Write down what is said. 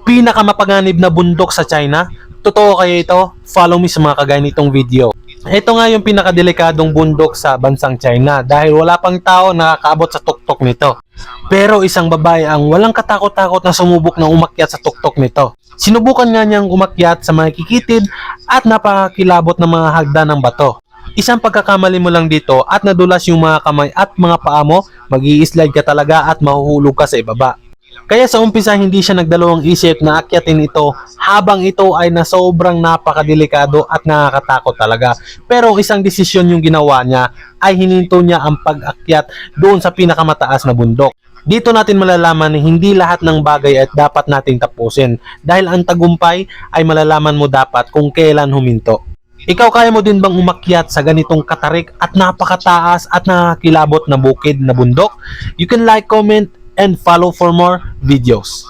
Pinakamapanganib na bundok sa China? Totoo kaya ito? Follow me sa mga kagaya nitong video. Ito nga yung pinakadelikadong bundok sa bansang China dahil wala pang tao nakakaabot sa tuktok nito. Pero isang babae ang walang katakot-takot na sumubok na umakyat sa tuktok nito. Sinubukan nga niyang umakyat sa mga kikitid at napakakilabot ng mga hagdan ng bato. Isang pagkakamali mo lang dito at nadulas yung mga kamay at mga paa mo, mag-i-slide ka talaga at mahuhulog ka sa ibaba. Kaya sa umpisa hindi siya nagdalawang isip na akyatin ito habang ito ay na sobrang napakadelikado at nakakatakot talaga. Pero isang desisyon yung ginawa niya ay hininto niya ang pag-akyat doon sa pinakamataas na bundok. Dito natin malalaman na hindi lahat ng bagay ay dapat nating tapusin dahil ang tagumpay ay malalaman mo dapat kung kailan huminto. Ikaw kaya mo din bang umakyat sa ganitong katarik at napakataas at nakakilabot na bukid na bundok? You can like, comment, and follow for more videos.